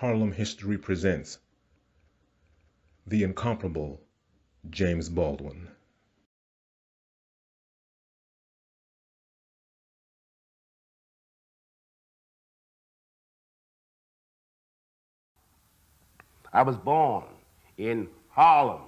Harlem History presents the incomparable James Baldwin. I was born in Harlem.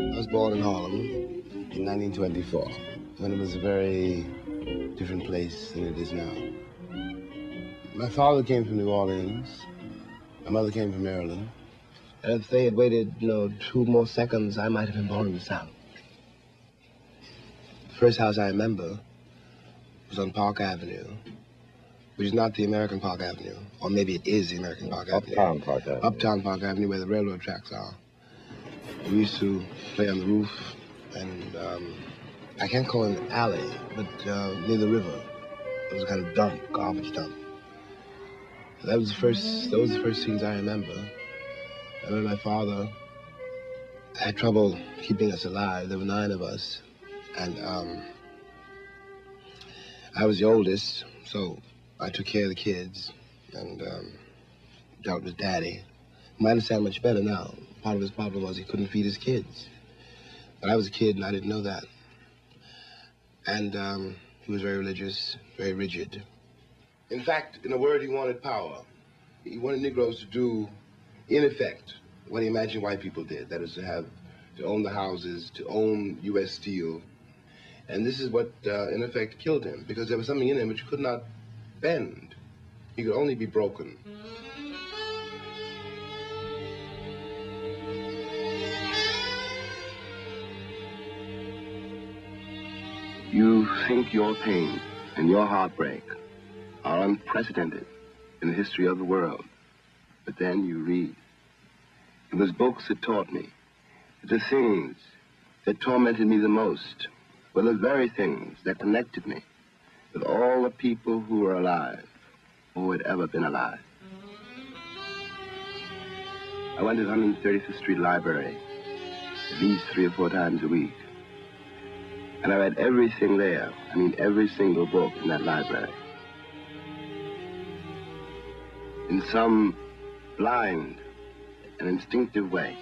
I was born in Harlem in 1924, when it was a very different place than it is now. My father came from New Orleans. My mother came from Maryland. And if they had waited, 2 more seconds, I might have been born in the South. The first house I remember was on Park Avenue, which is not the American Park Avenue, or maybe it is the American Park Avenue. Uptown Park Avenue. Uptown Park Avenue, where the railroad tracks are. We used to play on the roof, and I can't call it an alley, but near the river. It was a kind of dump, garbage dump. Those were the first scenes I remember. I remember my father had trouble keeping us alive. There were 9 of us, and I was the oldest, so I took care of the kids and dealt with Daddy. I understand much better now. Part of his problem was he couldn't feed his kids. But I was a kid and I didn't know that. And he was very religious, very rigid. In fact, in a word, he wanted power. He wanted Negroes to do, in effect, what he imagined white people did. That is to own the houses, to own U.S. Steel. And this is what, in effect, killed him, because there was something in him which could not bend. He could only be broken. You think your pain and your heartbreak are unprecedented in the history of the world. But then you read. It was books that taught me that the things that tormented me the most were the very things that connected me with all the people who were alive or who had ever been alive. I went to the 135th Street Library at least 3 or 4 times a week. And I read everything there. I mean, every single book in that library. In some blind and instinctive way,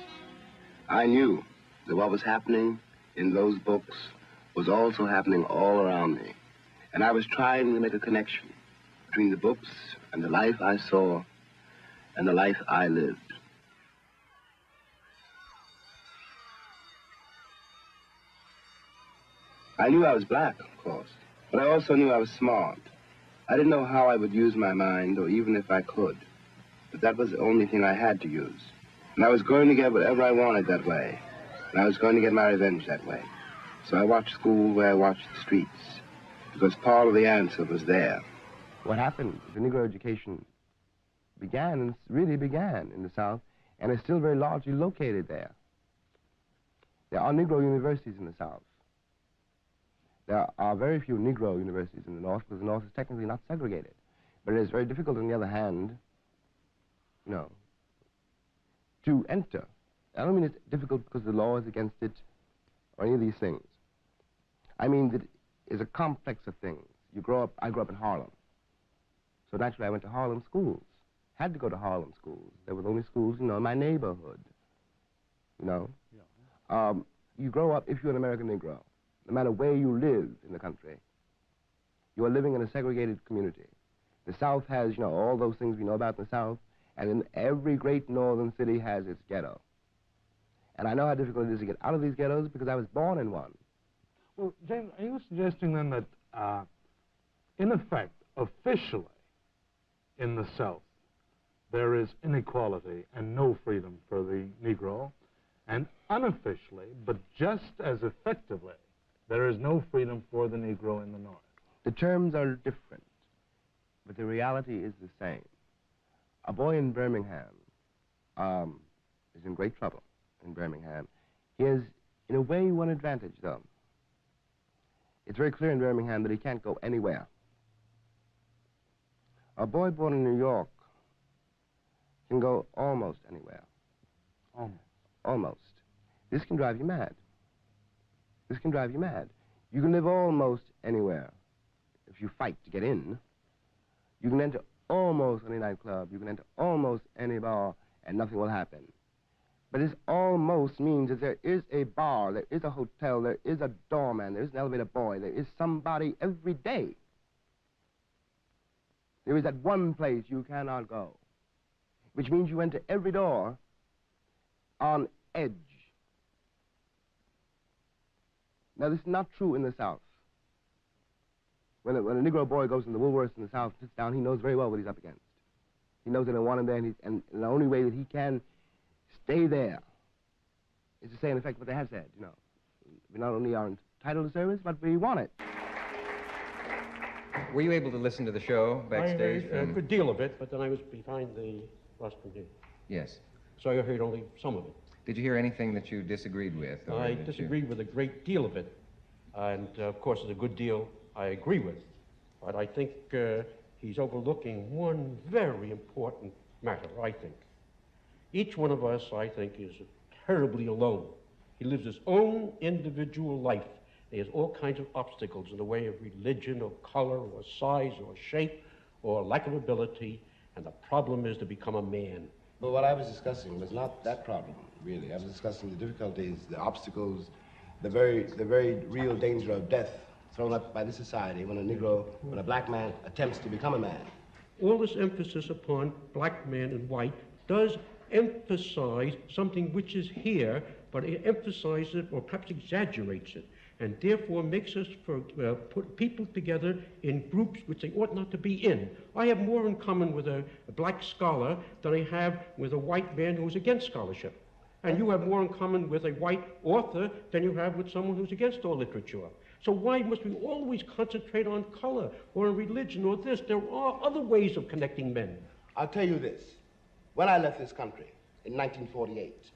I knew that what was happening in those books was also happening all around me. And I was trying to make a connection between the books and the life I saw and the life I lived. I knew I was black, of course, but I also knew I was smart. I didn't know how I would use my mind, or even if I could. But that was the only thing I had to use. And I was going to get whatever I wanted that way. And I was going to get my revenge that way. So I watched school where I watched the streets, because part of the answer was there. What happened, the Negro education began, and really began in the South, and is still very largely located there. There are Negro universities in the South. There are very few Negro universities in the North, because the North is technically not segregated. But it is very difficult, on the other hand, to enter. I don't mean it's difficult because the law is against it, or any of these things. I mean that it's a complex of things. I grew up in Harlem. So naturally I went to Harlem schools. Had to go to Harlem schools. There were only schools, in my neighborhood. You grow up, if you're an American Negro, no matter where you live in the country, you are living in a segregated community. The South has, all those things we know about in the South, and in every great northern city has its ghetto. And I know how difficult it is to get out of these ghettos because I was born in one. Well, James, are you suggesting then that, in effect, officially, in the South, there is inequality and no freedom for the Negro, and unofficially, but just as effectively, there is no freedom for the Negro in the North? The terms are different, but the reality is the same. A boy in Birmingham is in great trouble in Birmingham. He has, in a way, one advantage, though. It's very clear in Birmingham that he can't go anywhere A boy born in New York can go almost anywhere. Almost. Almost. This can drive you mad. This can drive you mad. You can live almost anywhere if you fight to get in. You can enter almost any nightclub. You can enter almost any bar, and nothing will happen. But this almost means that there is a bar, there is a hotel, there is a doorman, there is an elevator boy, there is somebody every day. There is that one place you cannot go, which means you enter every door on edge. Now, this is not true in the South. When a Negro boy goes in the Woolworths in the South, sits down, he knows very well what he's up against. He knows they don't want him there, and the only way that he can stay there is to say, in effect, what they have said, you know. We not only are entitled to service, but we want it. Were you able to listen to the show backstage? A good deal of it, but then I was behind the rostrum here. Yes. So I heard only some of it. Did you hear anything that you disagreed with? I disagreed with a great deal of it. And, of course, there's a good deal I agree with. But I think he's overlooking one very important matter, I think. Each one of us, I think, is terribly alone. He lives his own individual life. He has all kinds of obstacles in the way of religion or color or size or shape or lack of ability. And the problem is to become a man. But what I was discussing was not that problem, really. I was discussing the difficulties, the obstacles, the very real danger of death thrown up by this society when a black man attempts to become a man. All this emphasis upon black man and white does emphasize something which is here, but it emphasizes it or perhaps exaggerates it, and therefore makes us put people together in groups which they ought not to be in. I have more in common with a black scholar than I have with a white man who's against scholarship. And you have more in common with a white author than you have with someone who's against all literature. So why must we always concentrate on color or on religion or this? There are other ways of connecting men. I'll tell you this. When I left this country in 1948,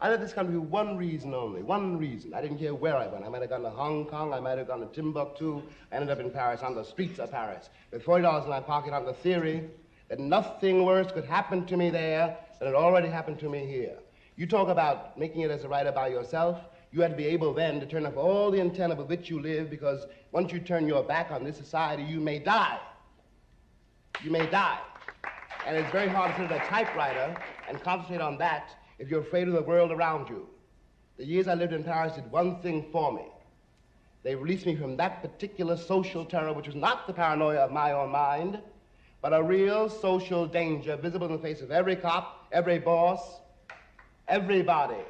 I left this country for one reason only, one reason. I didn't care where I went. I might have gone to Hong Kong, I might have gone to Timbuktu. I ended up in Paris, on the streets of Paris, with $40 in my pocket on the theory that nothing worse could happen to me there than had already happened to me here. You talk about making it as a writer by yourself. You had to be able then to turn off all the antenna with which you live, because once you turn your back on this society, you may die. You may die. And it's very hard to sit at a typewriter and concentrate on that if you're afraid of the world around you. The years I lived in Paris did one thing for me. They released me from that particular social terror, which was not the paranoia of my own mind, but a real social danger visible in the face of every cop, every boss, everybody.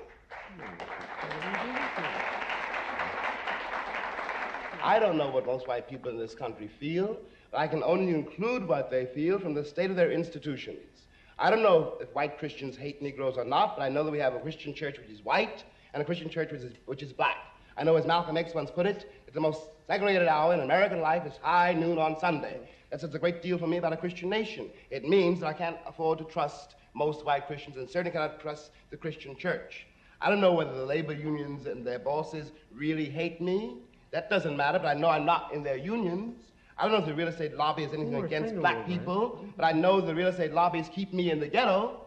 I don't know what most white people in this country feel, but I can only conclude what they feel from the state of their institutions. I don't know if white Christians hate Negroes or not, but I know that we have a Christian church which is white and a Christian church which is black. I know, as Malcolm X once put it, that the most segregated hour in American life is high noon on Sunday. That says a great deal for me about a Christian nation. It means that I can't afford to trust most white Christians and certainly cannot trust the Christian church. I don't know whether the labor unions and their bosses really hate me. That doesn't matter, but I know I'm not in their unions. I don't know if the real estate lobby has anything against black people, but I know the real estate lobbies keep me in the ghetto.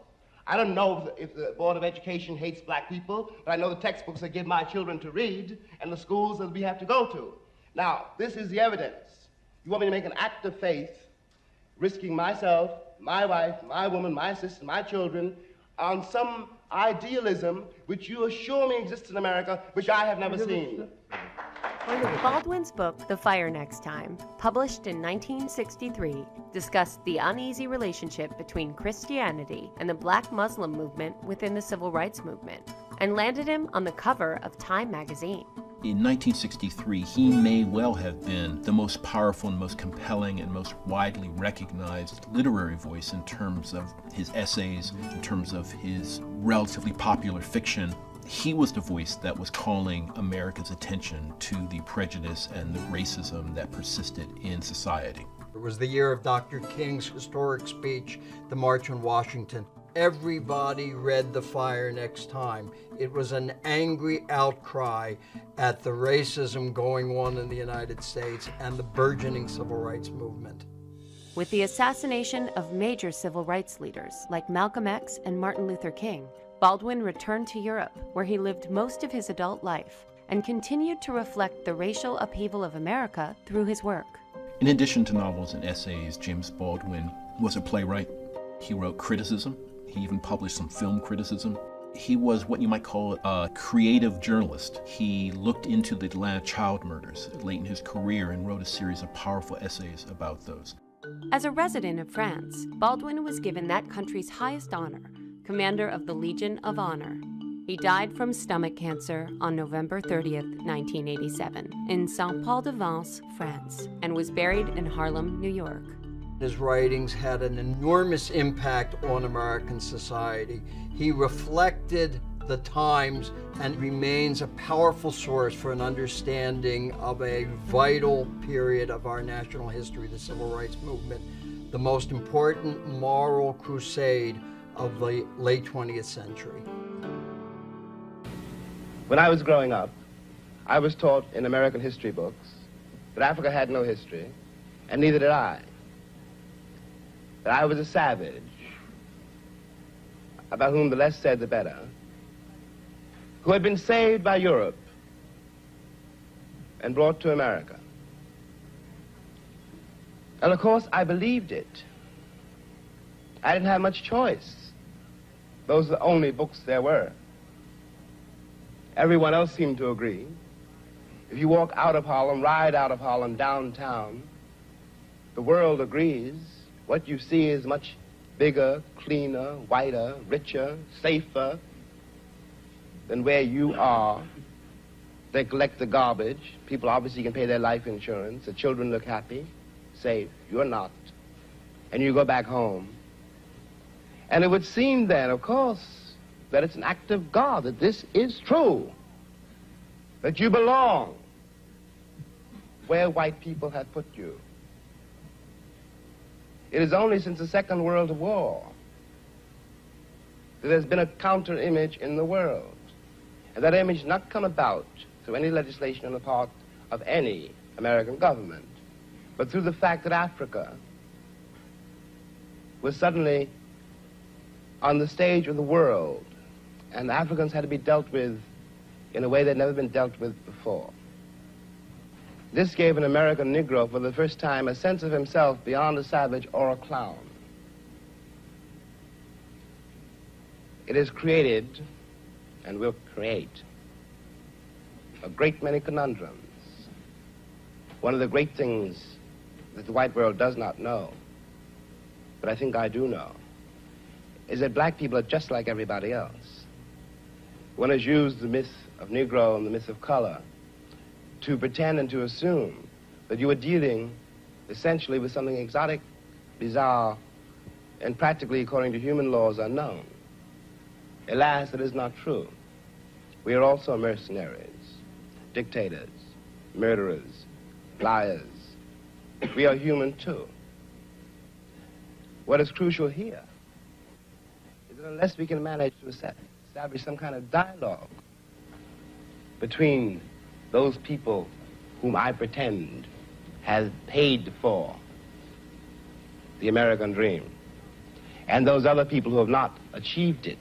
I don't know if the Board of Education hates black people, but I know the textbooks they give my children to read and the schools that we have to go to. Now, this is the evidence. You want me to make an act of faith, risking myself, my wife, my woman, my sister, my children, on some idealism which you assure me exists in America, which I have never seen. Baldwin's book, The Fire Next Time, published in 1963, discussed the uneasy relationship between Christianity and the Black Muslim movement within the Civil Rights Movement, and landed him on the cover of Time magazine. In 1963, he may well have been the most powerful and most compelling and most widely recognized literary voice in terms of his essays, in terms of his relatively popular fiction. He was the voice that was calling America's attention to the prejudice and the racism that persisted in society. It was the year of Dr. King's historic speech, the March on Washington. Everybody read The Fire Next Time. It was an angry outcry at the racism going on in the United States and the burgeoning civil rights movement. With the assassination of major civil rights leaders like Malcolm X and Martin Luther King, Baldwin returned to Europe, where he lived most of his adult life, and continued to reflect the racial upheaval of America through his work. In addition to novels and essays, James Baldwin was a playwright. He wrote criticism. He even published some film criticism. He was what you might call a creative journalist. He looked into the Atlanta child murders late in his career and wrote a series of powerful essays about those. As a resident of France, Baldwin was given that country's highest honor, Commander of the Legion of Honor. He died from stomach cancer on November 30th, 1987, in Saint-Paul-de-Vence, France, and was buried in Harlem, New York. His writings had an enormous impact on American society. He reflected the times and remains a powerful source for an understanding of a vital period of our national history, the Civil Rights Movement, the most important moral crusade of the late 20th century. When I was growing up, I was taught in American history books that Africa had no history, and neither did I. That I was a savage, about whom the less said the better, who had been saved by Europe and brought to America. And of course, I believed it. I didn't have much choice. Those are the only books there were. Everyone else seemed to agree. If you walk out of Harlem, ride out of Harlem, downtown, the world agrees. What you see is much bigger, cleaner, whiter, richer, safer than where you are. They collect the garbage. People obviously can pay their life insurance. The children look happy, safe. You're not. And you go back home. And it would seem then, of course, that it's an act of God, that this is true, that you belong where white people have put you. It is only since the Second World War that there's been a counter-image in the world. And that image not come about through any legislation on the part of any American government, but through the fact that Africa was suddenly on the stage of the world, and the Africans had to be dealt with in a way they'd never been dealt with before. This gave an American Negro for the first time a sense of himself beyond a savage or a clown. It has created, and will create, a great many conundrums. One of the great things that the white world does not know, but I think I do know, is that black people are just like everybody else. One has used the myth of Negro and the myth of color to pretend and to assume that you are dealing essentially with something exotic, bizarre, and practically, according to human laws, unknown. Alas, it is not true. We are also mercenaries, dictators, murderers, liars. We are human too. What is crucial here is that unless we can manage to establish some kind of dialogue between those people whom I pretend have paid for the American dream and those other people who have not achieved it,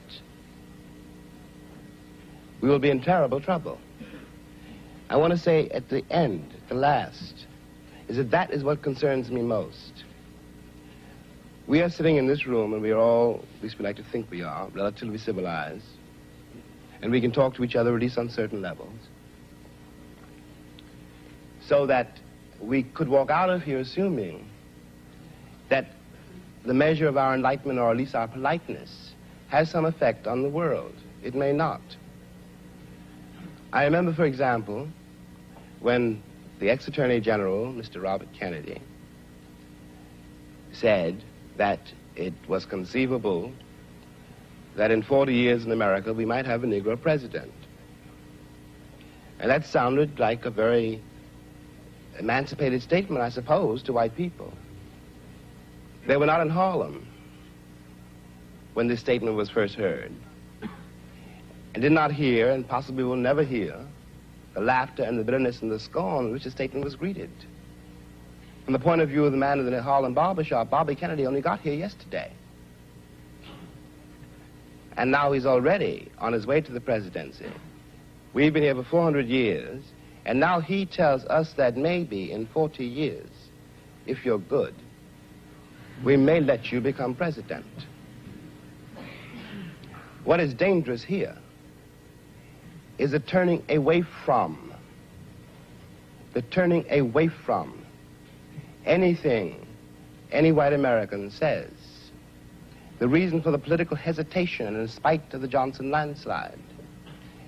we will be in terrible trouble. I want to say at the end, at the last, is that that is what concerns me most. We are sitting in this room, and we are all, at least we like to think we are, relatively civilized, and we can talk to each other at least on certain levels, so that we could walk out of here assuming that the measure of our enlightenment, or at least our politeness, has some effect on the world. It may not. I remember, for example, when the ex-Attorney General, Mr. Robert Kennedy, said that it was conceivable that in 40 years in America we might have a Negro president. And that sounded like a very emancipated statement, I suppose, to white people. They were not in Harlem when this statement was first heard, and did not hear, and possibly will never hear, the laughter and the bitterness and the scorn with which the statement was greeted. From the point of view of the man in the Harlem barbershop, Bobby Kennedy only got here yesterday. And now he's already on his way to the presidency. We've been here for 400 years, and now he tells us that maybe in 40 years, if you're good, we may let you become president. What is dangerous here is the turning away from anything any white American says. The reason for the political hesitation in spite of the Johnson landslide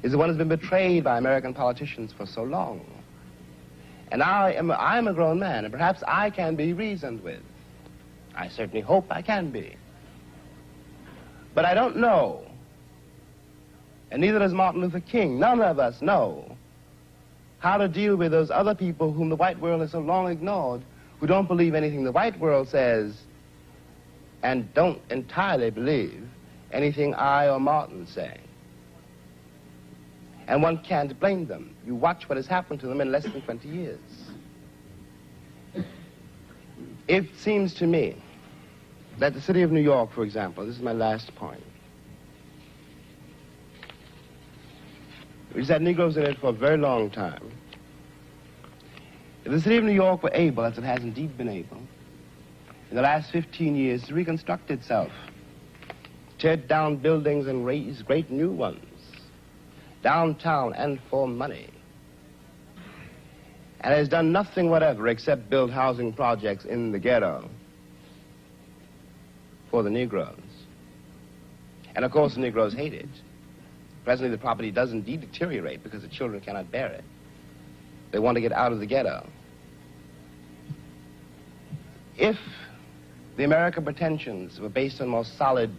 is the one that's been betrayed by American politicians for so long. And I am a grown man, and perhaps I can be reasoned with. I certainly hope I can be. But I don't know, and neither does Martin Luther King, none of us know how to deal with those other people whom the white world has so long ignored, who don't believe anything the white world says, and don't entirely believe anything I or Martin say. And one can't blame them. You watch what has happened to them in less than 20 years. It seems to me that the city of New York, for example, this is my last point, which has had Negroes in it for a very long time. If the city of New York were able, as it has indeed been able, in the last 15 years to reconstruct itself, tear down buildings and raise great new ones, downtown and for money, and has done nothing whatever except build housing projects in the ghetto for the Negroes. And of course the Negroes hate it. Presently the property does indeed deteriorate because the children cannot bear it. They want to get out of the ghetto. If the American pretensions were based on more solid,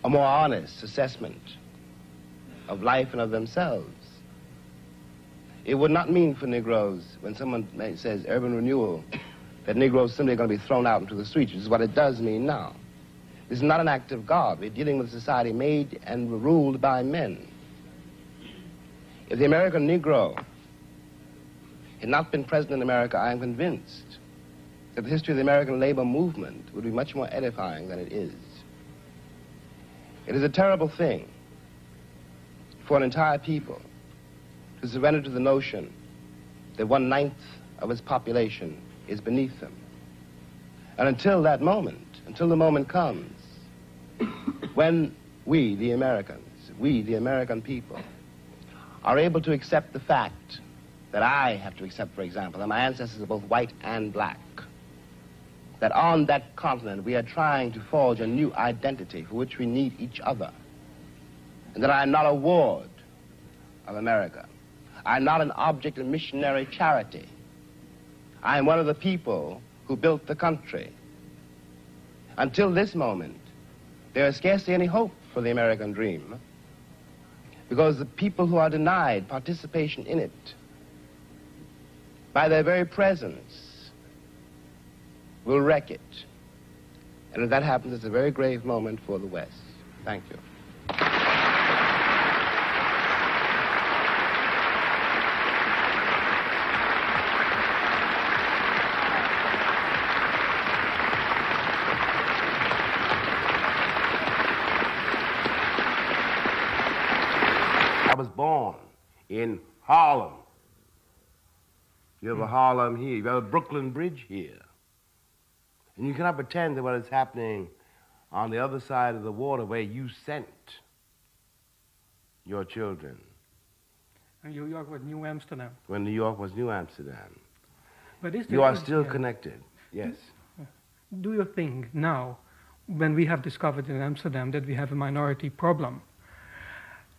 a more honest assessment of life and of themselves, it would not mean for Negroes, when someone says urban renewal, that Negroes simply are going to be thrown out into the streets, which is what it does mean now. This is not an act of God. We're dealing with a society made and ruled by men. If the American Negro had not been present in America, I am convinced that the history of the American labor movement would be much more edifying than it is. It is a terrible thing for an entire people to surrender to the notion that 1/9 of its population is beneath them. And until that moment, until the moment comes when we, the Americans, we, the American people, are able to accept the fact that I have to accept, for example, that my ancestors are both white and black, that on that continent we are trying to forge a new identity for which we need each other, and that I am not a ward of America. I am not an object of missionary charity. I am one of the people who built the country. Until this moment, there is scarcely any hope for the American dream, because the people who are denied participation in it, by their very presence, will wreck it. And if that happens, it's a very grave moment for the West. Thank you. I was born in Harlem. You have a Harlem here, you have a Brooklyn Bridge here. And you cannot pretend that what is happening on the other side of the water where you sent your children. And New York was New Amsterdam. When New York was New Amsterdam. But is you are still connected, yes. Do you think now, when we have discovered in Amsterdam that we have a minority problem,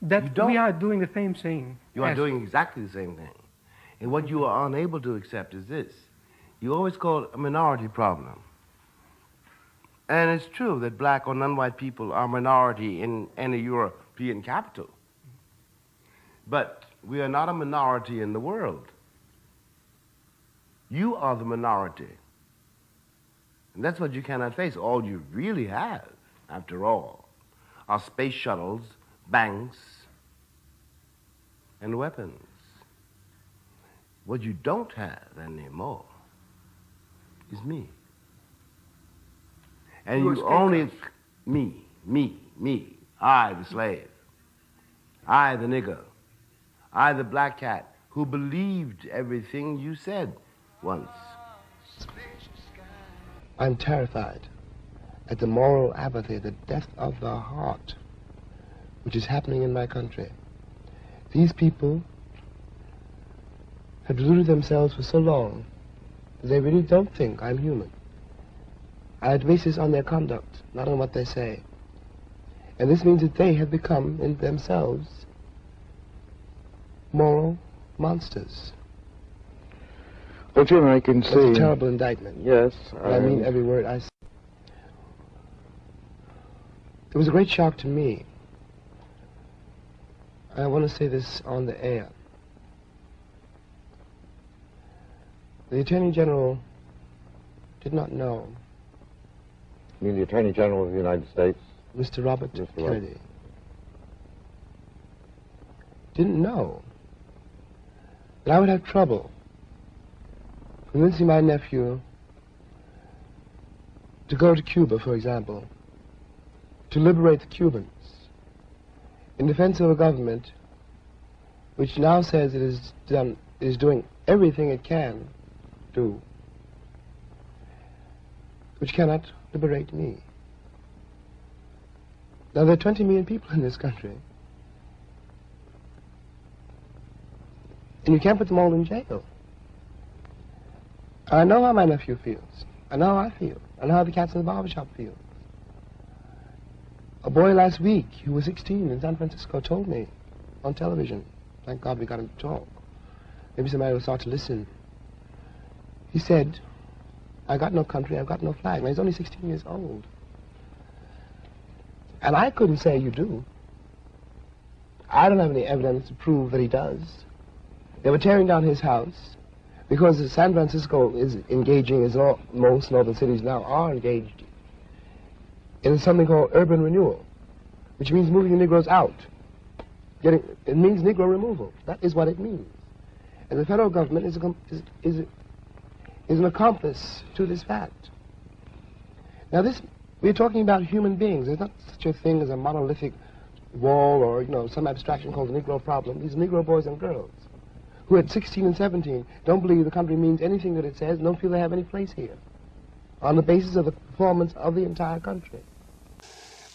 that we are doing the same thing? You are doing exactly the same thing. And what you are unable to accept is this. You always call it a minority problem. And it's true that black or non-white people are minority in any European capital. But we are not a minority in the world. You are the minority. And that's what you cannot face. All you really have, after all, are space shuttles, banks, and weapons. What you don't have anymore is me. And you only, me, I, the slave, I, the nigger, I, the black cat, who believed everything you said once. I'm terrified at the moral apathy, the death of the heart, which is happening in my country. These people have deluded themselves for so long that they really don't think I'm human. I base this on their conduct, not on what they say. And this means that they have become, in themselves, moral monsters. Well, Jim, I can see... It's a terrible indictment. Yes. I mean every word I say. It was a great shock to me. I want to say this on the air. The Attorney General did not know. You mean the Attorney General of the United States? Mr. Robert Kennedy. Didn't know that I would have trouble convincing my nephew to go to Cuba, for example, to liberate the Cubans in defense of a government which now says it is doing everything it can do, which cannot liberate me. Now, there are 20 million people in this country, and you can't put them all in jail. I know how my nephew feels. I know how I feel. I know how the cats in the barbershop feel. A boy last week who was 16 in San Francisco told me on television, thank God we got him to talk, maybe somebody will start to listen. He said, I got no country, I've got no flag. Now, he's only 16 years old. And I couldn't say you do. I don't have any evidence to prove that he does. They were tearing down his house because San Francisco is engaging, as most northern cities now are engaged, in something called urban renewal, which means moving the Negroes out. It means Negro removal. That is what it means. And the federal government is an accomplice to this fact. Now, we're talking about human beings. There's not such a thing as a monolithic wall or, some abstraction called the Negro problem. These are Negro boys and girls who at 16 and 17 don't believe the country means anything that it says and don't feel they have any place here on the basis of the performance of the entire country.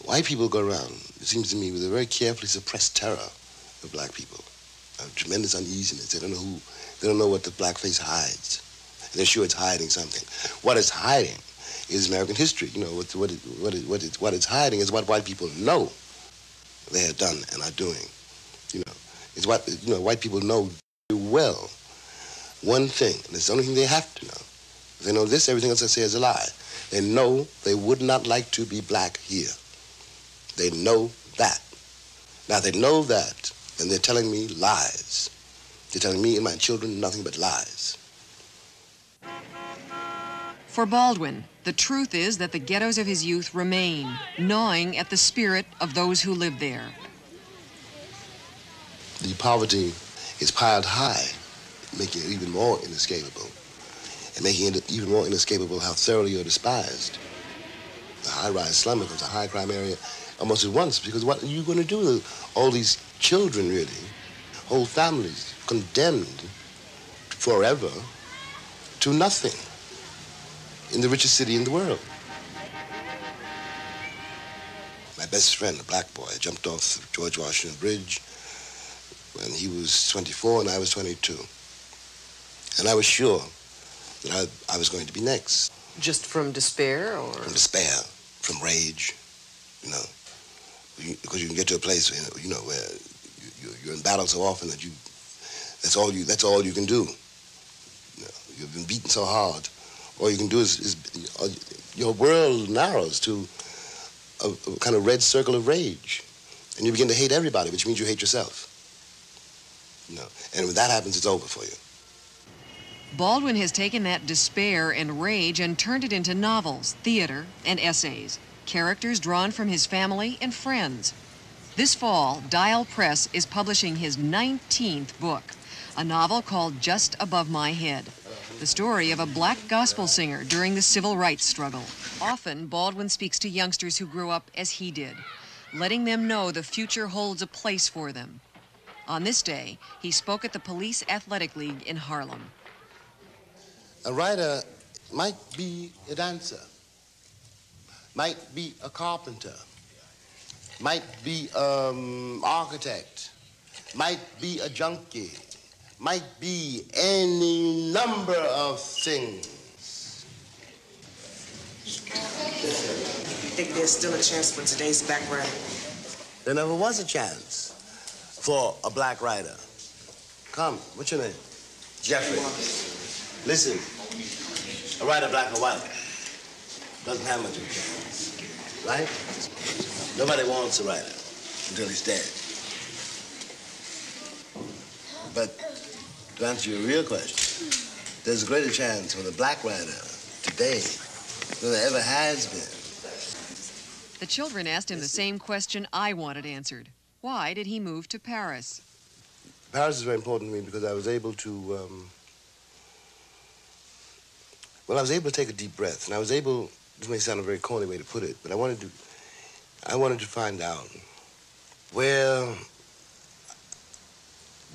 White people go around, it seems to me, with a very carefully suppressed terror of black people, a tremendous uneasiness. They don't know what the black face hides. And they're sure it's hiding something. What it's hiding is American history. What it's hiding is what white people know they have done and are doing. It's what white people know well. One thing, and it's the only thing they have to know. If they know this, everything else I say is a lie. They know they would not like to be black here. They know that. Now they know that, and they're telling me lies. They're telling me and my children nothing but lies. For Baldwin, the truth is that the ghettos of his youth remain, gnawing at the spirit of those who live there. The poverty is piled high, making it even more inescapable, and making it even more inescapable how thoroughly you're despised. The high-rise slum becomes a high-crime area almost at once, because what are you going to do with all these children, really, whole families condemned forever to nothing in the richest city in the world? My best friend, a black boy, jumped off the George Washington Bridge when he was 24 and I was 22. And I was sure that I was going to be next. Just from despair, or? From despair, from rage, because you can get to a place, where you're in battle so often that that's all you can do. You've been beaten so hard. All you can do is your world narrows to a kind of red circle of rage. And you begin to hate everybody, which means you hate yourself. And when that happens, it's over for you. Baldwin has taken that despair and rage and turned it into novels, theater, and essays. Characters drawn from his family and friends. This fall, Dial Press is publishing his 19th book, a novel called Just Above My Head, the story of a black gospel singer during the civil rights struggle. Often, Baldwin speaks to youngsters who grew up as he did, letting them know the future holds a place for them. On this day, he spoke at the Police Athletic League in Harlem. A writer might be a dancer, might be a carpenter, might be an architect, might be a junkie, might be any number of things. I think there's still a chance for today's black writer. There never was a chance for a black writer. Come, what's your name? Jeffrey. Listen, a writer, black or white, doesn't have much of a chance, right? Nobody wants a writer until he's dead. But to answer your real question, there's a greater chance for the black writer today than there ever has been. The children asked him the same question I wanted answered. Why did he move to Paris? Paris is very important to me because I was able to, I was able to take a deep breath, and I was able, this may sound a very corny way to put it, but I wanted to find out where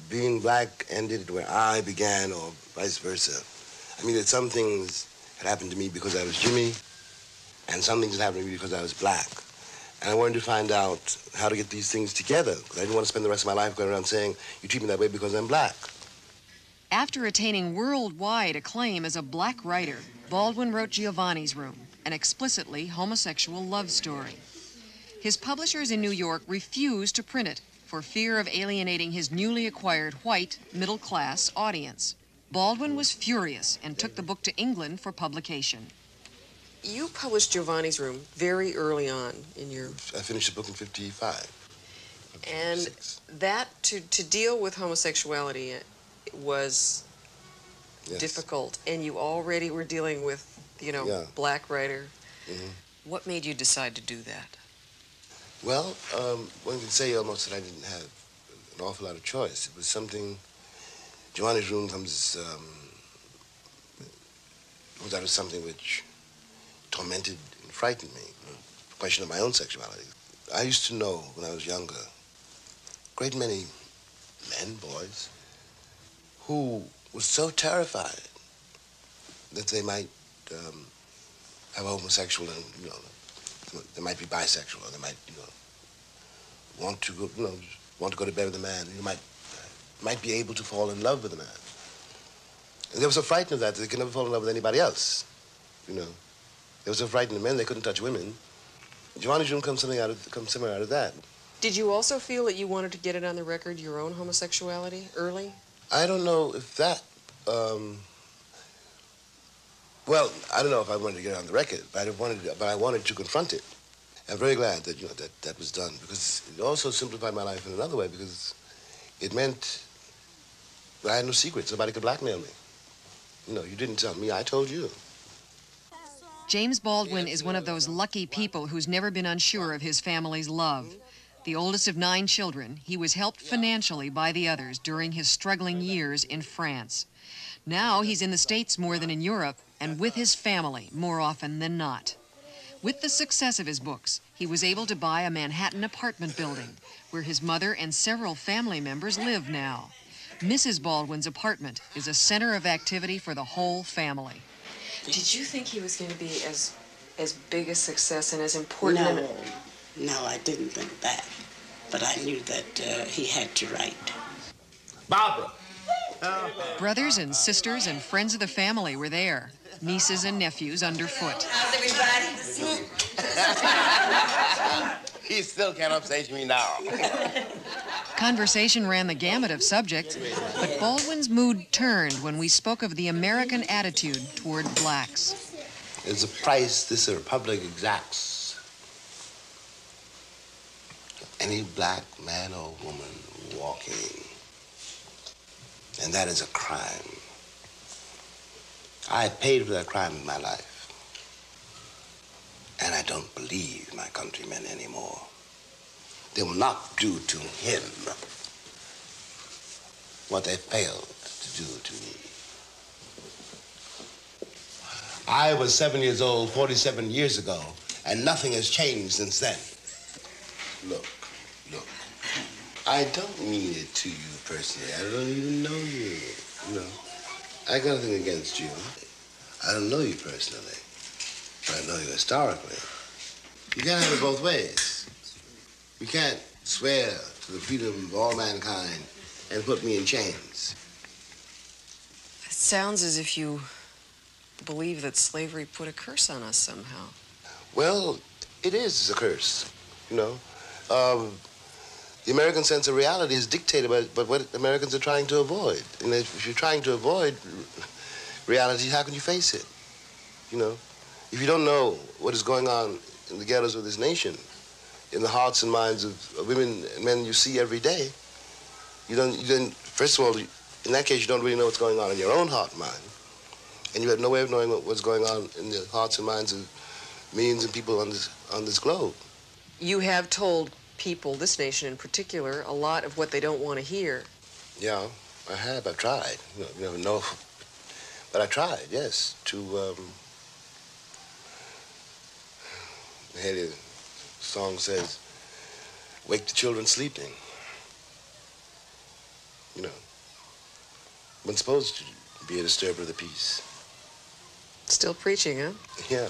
being black ended, where I began, or vice versa. I mean, that some things had happened to me because I was Jimmy, and some things had happened to me because I was black. And I wanted to find out how to get these things together, because I didn't want to spend the rest of my life going around saying, you treat me that way because I'm black. After attaining worldwide acclaim as a black writer, Baldwin wrote Giovanni's Room, an explicitly homosexual love story. His publishers in New York refused to print it for fear of alienating his newly acquired white, middle-class audience. Baldwin was furious and took the book to England for publication. You published Giovanni's Room very early on in your... I finished the book in 55. And that, to deal with homosexuality was difficult. And you already were dealing with, black writer. Mm-hmm. What made you decide to do that? Well, one can say almost that I didn't have an awful lot of choice. It was something... Giovanni's Room comes out of something which tormented and frightened me, the question of my own sexuality. I used to know when I was younger, a great many men, boys, who were so terrified that they might have a homosexual, and they might be bisexual, or they might, want to go to bed with a man. Might be able to fall in love with a man. And they were so frightened of that they could never fall in love with anybody else. They were so frightened of men they couldn't touch women. Giovanni's Room comes somewhere out of that. Did you also feel that you wanted to get it on the record, your own homosexuality, early? I don't know if that, well, I don't know if I wanted to get it on the record, but I wanted to confront it. I'm very glad that, that was done, because it also simplified my life in another way, because it meant that I had no secrets. Nobody could blackmail me. You didn't tell me, I told you. James Baldwin is one of those lucky people who's never been unsure of his family's love. The oldest of 9 children, he was helped financially by the others during his struggling years in France. Now he's in the States more than in Europe, and with his family more often than not. With the success of his books, he was able to buy a Manhattan apartment building where his mother and several family members live now. Mrs. Baldwin's apartment is a center of activity for the whole family. Did you think he was going to be as big a success and as important? No, I didn't think that. But I knew that he had to write. Barbara! Brothers and sisters and friends of the family were there. Nieces and nephews underfoot. How's everybody? He still can't upstage me now. Conversation ran the gamut of subjects, but Baldwin's mood turned when we spoke of the American attitude toward blacks. There's a price this republic exacts. Any black man or woman walking. And that is a crime. I paid for that crime in my life. And I don't believe my countrymen anymore. They will not do to him what they failed to do to me. I was 7 years old 47 years ago, and nothing has changed since then. Look. I don't mean it to you personally. I don't even know you, you know. I got nothing against you. I don't know you personally, but I know you historically. You can't have it both ways. You can't swear to the freedom of all mankind and put me in chains. It sounds as if you believe that slavery put a curse on us somehow. Well, it is a curse, you know. The American sense of reality is dictated by what Americans are trying to avoid. And if you're trying to avoid reality, how can you face it? You know, if you don't know what is going on in the ghettos of this nation, in the hearts and minds of women and men you see every day, you don't, first of all, in that case, you don't really know what's going on in your own heart and mind. And you have no way of knowing what's going on in the hearts and minds of millions of people on this globe. You have told people, this nation in particular, a lot of what they don't want to hear. Yeah, I have. I've tried. You never know. But I tried, yes, to, the song says, wake the children sleeping. You know, I'm supposed to be a disturber of the peace. Still preaching, huh? Yeah.